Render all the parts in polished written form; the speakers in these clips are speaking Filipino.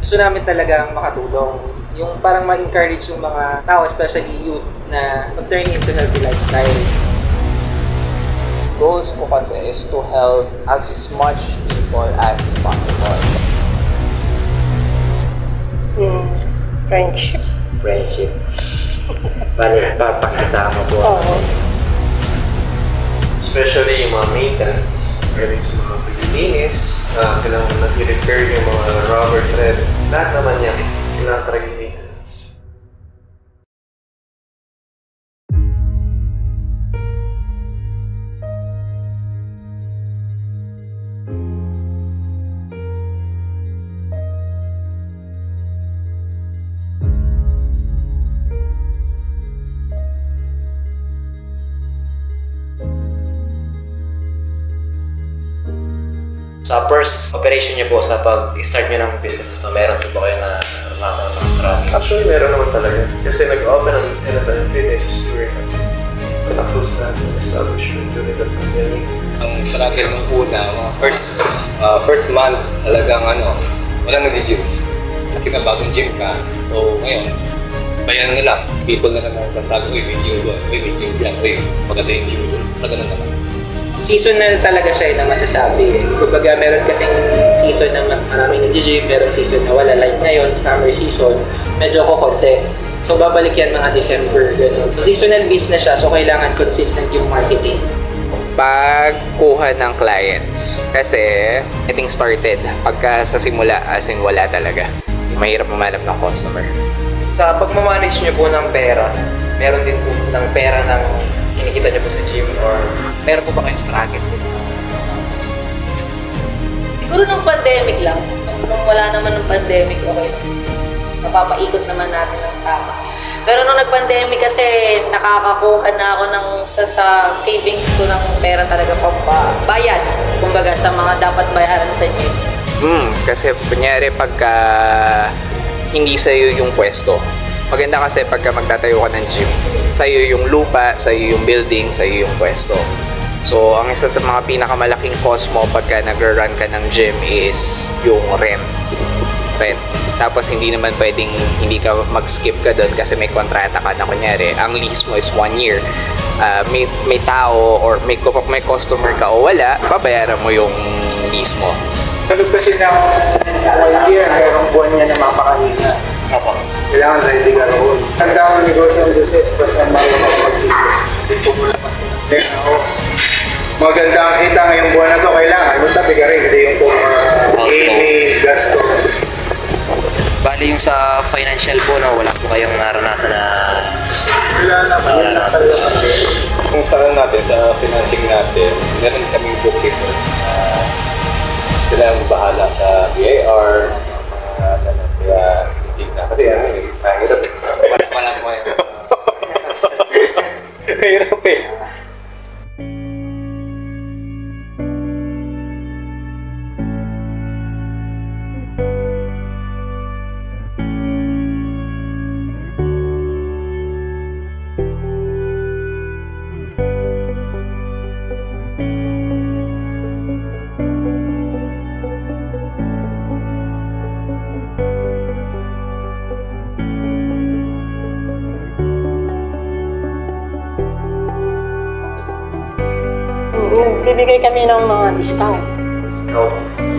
Gusto namin talagang makatulong. Yung parang ma-encourage yung mga tao, especially youth, na mag-turn into healthy lifestyle. Goals ko kasi is to help as much people as possible. Friendship. Friendship. Pakisama po. Oo. Especially yung mga maintenance, galing sa mga paglilinis, kailangan na i-repair yung mga rubber thread. Lahat naman yan, kailangan talaga yung maintenance. Sa first operation niyo po, sa pag-start niyo ng business na meron po ba kayo na naranasan ng struggle? Actually, meron naman talaga. Kasi nag-open ang Anytime Fitness during kina-close natin ang establishment during the pandemic. Ang struggle ng una, first month talagang wala nag-gym. Kasi na bagong gym ka. So ngayon, bayan na lang. People na lang sasabi, uy, may gym doon, uy, may gym dyan, uy, maganda yung gym doon. Sa ganun na lang. Seasonal talaga siya na masasabi. Kumbaga, meron kasing season na maraming nag-gym, meron season na wala. Like ngayon, summer season, medyo kukonti. So, babalik yan mga December, gano'n. So, seasonal business siya, so kailangan consistent yung marketing. Pagkuha ng clients. Kasi, getting started. Pagka sa simula, as in wala talaga. Mahirap mamanap ng customer. Sa pagmamanage nyo po ng pera, meron din po ng pera ng kinikita nyo po sa gym or meron po ba kayong struggle? Siguro nung pandemic lang. Nung wala naman ng pandemic, okay lang. Napapaikot naman natin ng tama. Pero nung nag-pandemic kasi nakakakuha na ako sa savings ko ng pera talaga pambayad. Kumbaga sa mga dapat bayaran sa gym. Kasi kunyari pagka hindi sa'yo yung pwesto. Maganda kasi pagka magtatayo ka ng gym, sa'yo yung lupa, sa'yo yung building, sa'yo yung pwesto. So, ang isa sa mga pinakamalaking cost mo pagka nag-run ka ng gym is yung rent. Tapos hindi naman pwedeng hindi ka mag-skip ka doon kasi may kontrata ka na kunyari. Ang lease mo is 1 year. May tao or may customer ka o wala, babayaran mo yung lease mo. Kalog kasi ng 1 year, mayroong buwan niya na mapakahina. Kailangan ready ka roon. Tanda ang negosyo ng business, basta marunong mag-sipin. Dito mo na kasi. Maganda ang kita ngayong buwan na to, kailangan. Yung tabi ka rin, hindi yung gaming gasto. Bali yung sa financial po, wala po kayong naranasan na... Wala na talaga. Kung saan natin, sa financing natin, meron kaming bookkeeper. Sila ang bahala sa BIR, kaya hindi na. Kasi mahirap. Wala po kayo. Mahirap eh. Nagbibigay kami ng mga discount.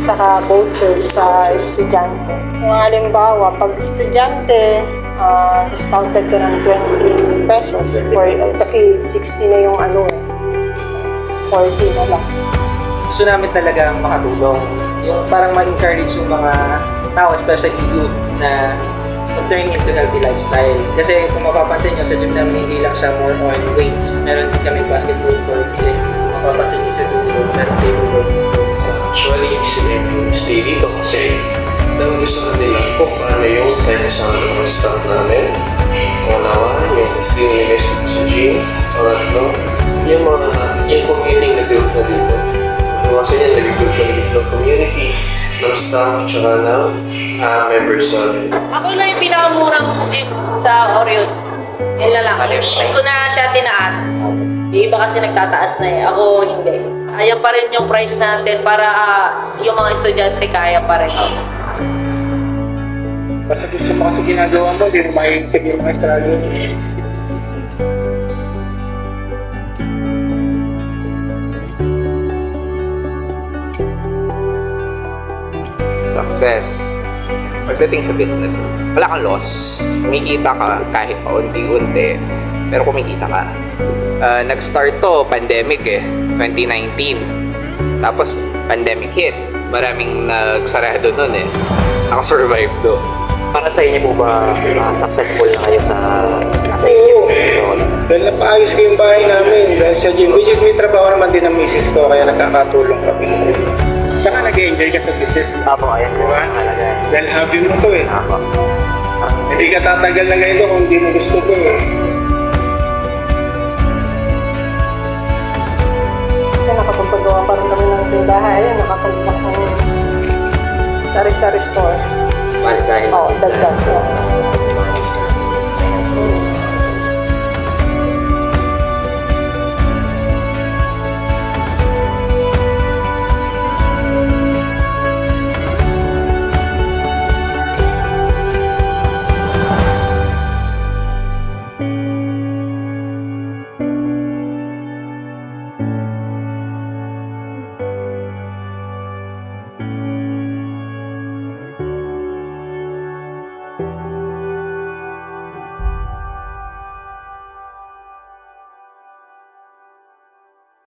Saka voucher sa estudyante. Kung halimbawa, pag estudyante, discounted ka ng 20 pesos. Kasi 60 na yung 40 na lang. Gusto namin talagang makatulong. Yung parang ma-encourage yung mga tao, especially youth, na mag-turn into healthy lifestyle. Kasi kung mapapansin nyo, sa gym namin hindi lang siya more on weights. Meron din kami basketball court, mapapansin nyo sa dulo, meron table tennis. Actually, sila yung stay dito kasi nang gusto nila kung paano yung time sa mga staff namin. Unawa, yung cleanliness sa gym, pangatlo, yung community na group na dito. Kasi yan, nag-group ng community, ng staff, tsaka ng members namin. Ako lang yung pinakamurang gym sa Orion. Yan na lang. Hindi ko na siya tinaas. Yung iba kasi nagtataas na eh. Ako hindi. Ayan pa rin yung price natin para yung mga estudyante kaya pa rin. Basta gusto mo kasi ginagawa mo, hindi mo maiisip yung mga struggle. Success. Pagdating sa business, wala kang loss. Kumikita ka kahit paunti-unti, pero kumikita ka. Nag-start to, pandemic 2019. Tapos, pandemic hit. Maraming nagsarado nun Nakasurvive do. Para sa inyo po ba successful na kayo sa inyo? Dahil napaayos ko yung bahay namin dahil sa gym. Which is may trabaho naman din ng misis ko kaya nagkakatulong kami. Saka nag-enjoy ka sa business. Apo, ayan po. Diba? Dahil hobby mo to Apo. Hindi ka tatagal na ganito kung hindi mo gusto to Kasi nakapagpagawa pa rin kami ng tindahan. Ayun, nakapagpas ng sari-sari store. Dahil Oo, dagdag.